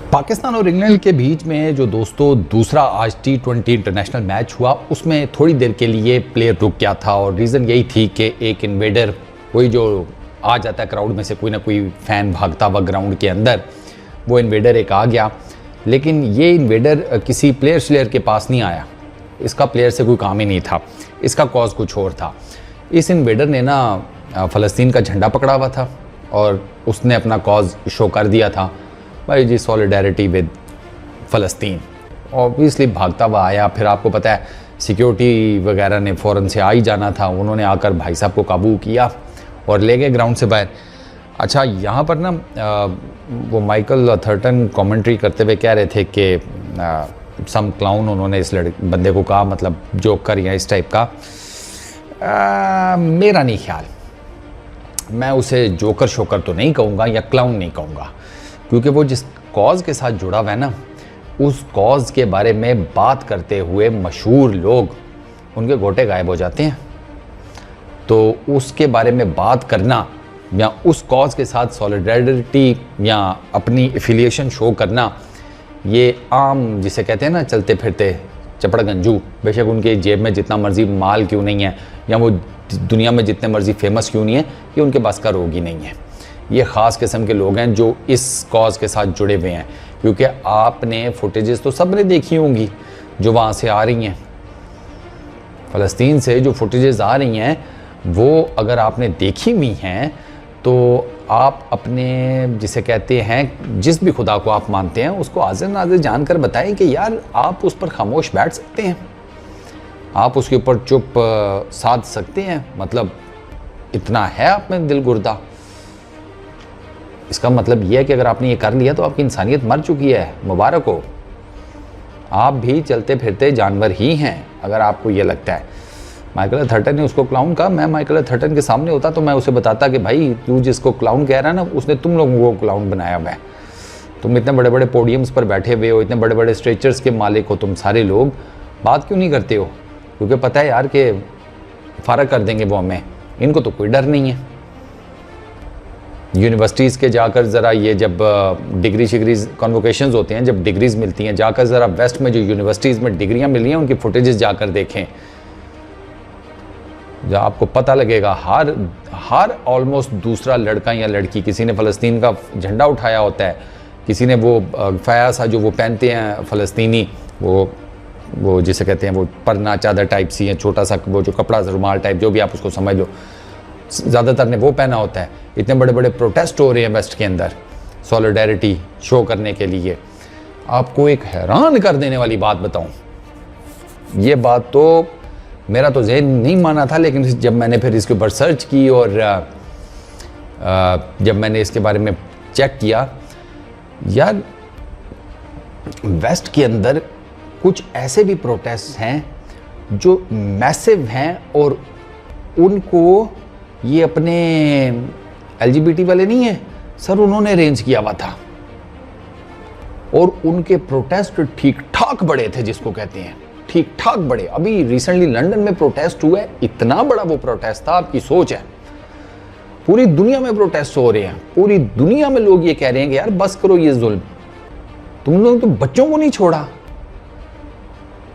पाकिस्तान और इंग्लैंड के बीच में जो दोस्तों दूसरा आज T20 इंटरनेशनल मैच हुआ उसमें थोड़ी देर के लिए प्लेयर रुक गया था और रीज़न यही थी कि एक इन्वेडर, वही जो आ जाता है क्राउड में से कोई ना कोई फ़ैन भागता हुआ ग्राउंड के अंदर, वो इन्वेडर एक आ गया। लेकिन ये इन्वेडर किसी प्लेयर के पास नहीं आया, इसका प्लेयर से कोई काम ही नहीं था, इसका कॉज कुछ और था। इस इन्वेडर ने ना फ़लस्तीन का झंडा पकड़ा हुआ था और उसने अपना कॉज शो कर दिया था, भाई जी सॉलिडारिटी विद फ़लस्तीन। ऑब्वियसली भागता हुआ आया, फिर आपको पता है सिक्योरिटी वगैरह ने फ़ौरन से आ ही जाना था, उन्होंने आकर भाई साहब को काबू किया और ले गए ग्राउंड से बाहर। अच्छा, यहाँ पर ना वो माइकल अथर्टन कमेंट्री करते हुए कह रहे थे कि सम क्लाउन, उन्होंने इस बंदे को कहा, मतलब जोकर या इस टाइप का। मेरा नहीं ख्याल, मैं उसे जोकर शोकर तो नहीं कहूँगा या क्लाउन नहीं कहूँगा, क्योंकि वो जिस कॉज के साथ जुड़ा हुआ है ना, उस कॉज के बारे में बात करते हुए मशहूर लोग, उनके गोटे गायब हो जाते हैं। तो उसके बारे में बात करना या उस कॉज के साथ सॉलिडारिटी या अपनी एफिलिएशन शो करना, ये आम जिसे कहते हैं ना चलते फिरते चपड़ गंजू, बेशक उनके जेब में जितना मर्जी माल क्यों नहीं है या वो दुनिया में जितने मर्जी फेमस क्यों नहीं है, ये उनके पास का रोग ही नहीं है। ये ख़ास किस्म के लोग हैं जो इस कॉज के साथ जुड़े हुए हैं, क्योंकि आपने फुटेजेस तो सब ने देखी होंगी जो वहाँ से आ रही हैं, फ़लस्तीन से जो फुटेजेस आ रही हैं वो अगर आपने देखी हुई हैं तो आप अपने जिसे कहते हैं जिस भी खुदा को आप मानते हैं उसको हाज़िर नाज़िर जानकर बताएं कि यार आप उस पर खामोश बैठ सकते हैं, आप उसके ऊपर चुप साध सकते हैं, मतलब इतना है आप में दिल गुर्दा। इसका मतलब यह है कि अगर आपने ये कर लिया तो आपकी इंसानियत मर चुकी है, मुबारक हो, आप भी चलते फिरते जानवर ही हैं अगर आपको ये लगता है। माइकल अथर्टन ने उसको क्लाउन कहा, मैं माइकल अथर्टन के सामने होता तो मैं उसे बताता कि भाई तू जिसको क्लाउन कह रहा है ना, उसने तुम लोगों को क्लाउन बनाया हुआ है, तुम इतने बड़े बड़े पोडियम्स पर बैठे हुए हो, इतने बड़े बड़े स्ट्रेचर्स के मालिक हो, तुम सारे लोग बात क्यों नहीं करते हो? क्योंकि पता है यार कि फ़र्क कर देंगे वो हमें, इनको तो कोई डर नहीं है। यूनिवर्सिटीज़ के जाकर ज़रा ये जब डिग्री शिग्रीज कॉन्वोकेशंस होते हैं, जब डिग्रीज़ मिलती हैं, जाकर ज़रा वेस्ट में जो यूनिवर्सिटीज़ में डिग्रियां मिली हैं उनकी फुटेजेस जाकर देखें, जहाँ आपको पता लगेगा हर ऑलमोस्ट दूसरा लड़का या लड़की किसी ने फ़लस्तीन का झंडा उठाया होता है, किसी ने वो फ़यासा जो वो पहनते हैं फ़लस्तीनी, वो जिसे कहते हैं वो परना चादर टाइप सी है, छोटा सा वो जो कपड़ा रुमाल टाइप, जो भी आप उसको समझ लो, ज़्यादातर ने वो पहना होता है। इतने बड़े बड़े प्रोटेस्ट हो रहे हैं वेस्ट के अंदर सॉलिडारिटी शो करने के लिए। आपको एक हैरान कर देने वाली बात बताऊं, ये बात तो मेरा तो ज़हन नहीं माना था, लेकिन जब मैंने फिर इसके ऊपर सर्च की और जब मैंने इसके बारे में चेक किया, यार वेस्ट के अंदर कुछ ऐसे भी प्रोटेस्ट हैं जो मैसिव हैं और उनको ये अपने LGBT वाले नहीं है सर, उन्होंने अरेंज किया हुआ था और उनके प्रोटेस्ट ठीक ठाक बड़े थे, जिसको कहते हैं ठीक ठाक बड़े। अभी रिसेंटली लंदन में प्रोटेस्ट हुआ है, इतना बड़ा वो प्रोटेस्ट था, आपकी सोच है। पूरी दुनिया में प्रोटेस्ट हो रहे हैं, पूरी दुनिया में लोग ये कह रहे हैं कि यार बस करो ये जुल्म, तुम लोग तो बच्चों को नहीं छोड़ा।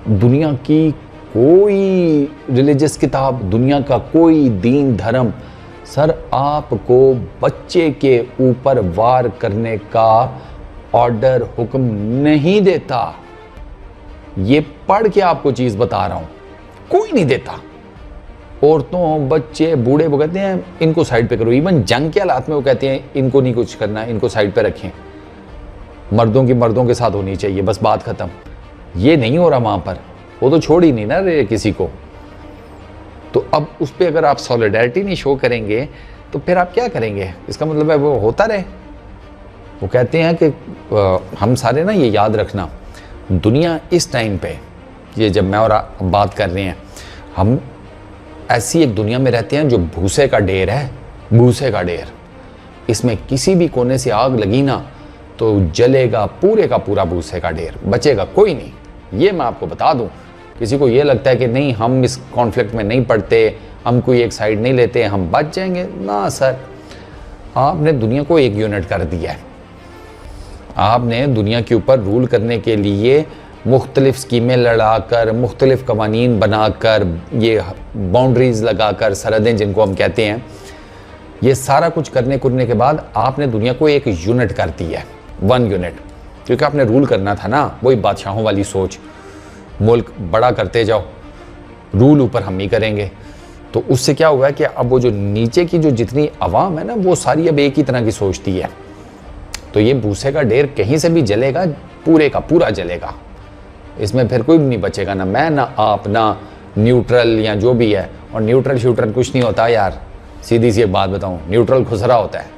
दुनिया की कोई रिलीजियस किताब, दुनिया का कोई दीन धर्म सर आपको बच्चे के ऊपर वार करने का ऑर्डर हुक्म नहीं देता। ये पढ़ के आपको चीज बता रहा हूं, कोई नहीं देता। औरतों, बच्चे, बूढ़े, वो कहते हैं इनको साइड पे करो। इवन जंग के हालात में वो कहते हैं इनको नहीं कुछ करना, इनको साइड पे रखें, मर्दों की मर्दों के साथ होनी चाहिए, बस बात खत्म। ये नहीं हो रहा वहां पर, वो तो छोड़ ही नहीं ना रहे किसी को। तो अब उस पर अगर आप सॉलिडारिटी नहीं शो करेंगे तो फिर आप क्या करेंगे? इसका मतलब है वो होता रहे। वो कहते हैं कि हम सारे ना ये याद रखना, दुनिया इस टाइम पे, ये जब मैं और आप बात कर रहे हैं, हम ऐसी एक दुनिया में रहते हैं जो भूसे का ढेर है, भूसे का ढेर। इसमें किसी भी कोने से आग लगी ना तो जलेगा पूरे का पूरा भूसे का ढेर, बचेगा कोई नहीं। ये मैं आपको बता दूं। किसी को ये लगता है कि नहीं हम इस कॉन्फ्लिक्ट में नहीं पड़ते, हम कोई एक साइड नहीं लेते, हम बच जाएंगे, ना सर, आपने दुनिया को एक यूनिट कर दिया है। आपने दुनिया के ऊपर रूल करने के लिए मुख्तलिफ स्कीमें लड़ाकर, मुख्तलिफ कवानीन बनाकर, ये बाउंड्रीज़ लगाकर, सरहदें जिनको हम कहते हैं, ये सारा कुछ करने के बाद आपने दुनिया को एक यूनिट कर दी है, 1 यूनिट। क्योंकि आपने रूल करना था ना, वही बादशाहों वाली सोच, मुल्क बड़ा करते जाओ, रूल ऊपर हम ही करेंगे। तो उससे क्या हुआ है कि अब वो जो नीचे की जो जितनी आवाम है ना, वो सारी अब एक ही तरह की सोचती है। तो ये भूसे का ढेर कहीं से भी जलेगा, पूरे का पूरा जलेगा। इसमें फिर कोई नहीं बचेगा, ना मैं, ना आप, ना न्यूट्रल या जो भी है। और न्यूट्रल श्यूट्रल कुछ नहीं होता यार, सीधी सी एक बात बताऊं, न्यूट्रल खुसरा होता है।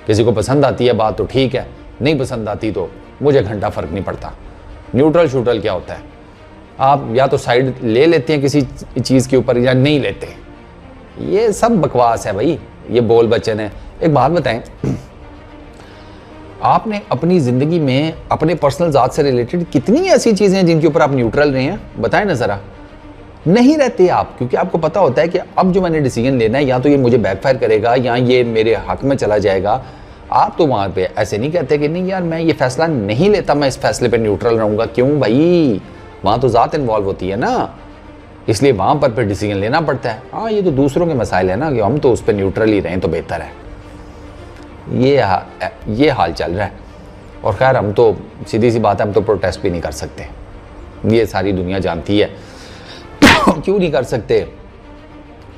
किसी को पसंद आती है बात तो ठीक है, नहीं पसंद आती तो मुझे घंटा फ़र्क नहीं पड़ता। न्यूट्रल श्यूट्रल क्या होता है? आप या तो साइड ले लेते हैं किसी चीज़ के ऊपर या नहीं लेते। ये सब बकवास है भाई, ये बोल बच्चन है। एक बात बताएं, आपने अपनी ज़िंदगी में अपने पर्सनल ज़ात से रिलेटेड कितनी ऐसी चीज़ें हैं जिनके ऊपर आप न्यूट्रल रहे हैं? बताएं ना ज़रा। नहीं रहते आप, क्योंकि आपको पता होता है कि अब जो मैंने डिसीजन लेना है या तो ये मुझे बैकफायर करेगा या ये मेरे हक में चला जाएगा। आप तो वहाँ पे ऐसे नहीं कहते कि नहीं यार मैं ये फैसला नहीं लेता, मैं इस फैसले पे न्यूट्रल रहूँगा। क्यों भाई? वहाँ तो ज़ात इन्वॉल्व होती है ना, इसलिए वहाँ पर फिर डिसीजन लेना पड़ता है। हाँ, ये तो दूसरों के मसाइल है ना, कि हम तो उस पर न्यूट्रल ही रहें तो बेहतर है। ये हाल चल रहा है। और खैर हम तो सीधी सी बात है, हम तो प्रोटेस्ट भी नहीं कर सकते, ये सारी दुनिया जानती है। क्यों नहीं कर सकते?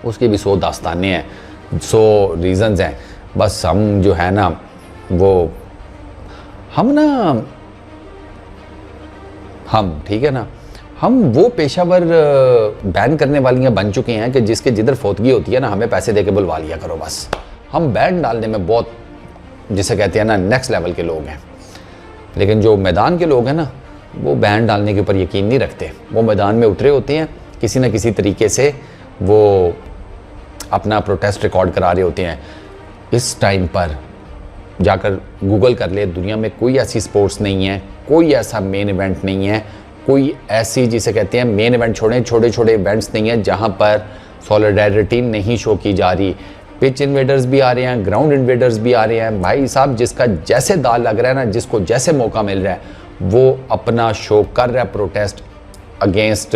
उसकी भी 100 दास्तानें हैं, 100 रीज़न्स हैं। बस हम जो है ना हम ठीक है ना, हम वो पेशावर बैन करने वालियाँ बन चुके हैं कि जिसके जिधर फोतगी होती है ना, हमें पैसे दे के बुलवा लिया करो बस। हम बैन डालने में बहुत, जिसे कहते हैं ना, नेक्स्ट लेवल के लोग हैं। लेकिन जो मैदान के लोग हैं ना, वो बैन डालने के ऊपर यकीन नहीं रखते। वो मैदान में उतरे होते हैं, किसी न किसी तरीके से वो अपना प्रोटेस्ट रिकॉर्ड करा रहे होते हैं। इस टाइम पर जाकर गूगल कर ले, दुनिया में कोई ऐसी स्पोर्ट्स नहीं है, कोई ऐसा मेन इवेंट नहीं है, कोई ऐसी जिसे कहते हैं मेन इवेंट छोड़े छोटे छोटे इवेंट्स नहीं है जहाँ पर सॉलिडारिटी नहीं शो की जा रही। पिच इन्वेडर्स भी आ रहे हैं, ग्राउंड इन्वेडर्स भी आ रहे हैं। भाई साहब, जिसका जैसे दाल लग रहा है ना, जिसको जैसे मौका मिल रहा है, वो अपना शो कर रहा है प्रोटेस्ट अगेंस्ट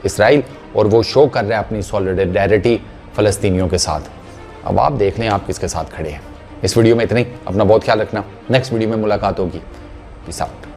इसराइल, और वो शो कर रहा है अपनी सॉलिडारिटी फ़लस्तीनियों के साथ। अब आप देख लें आप किसके साथ खड़े हैं। इस वीडियो में इतना ही। अपना बहुत ख्याल रखना, नेक्स्ट वीडियो में मुलाकात होगी। Peace out.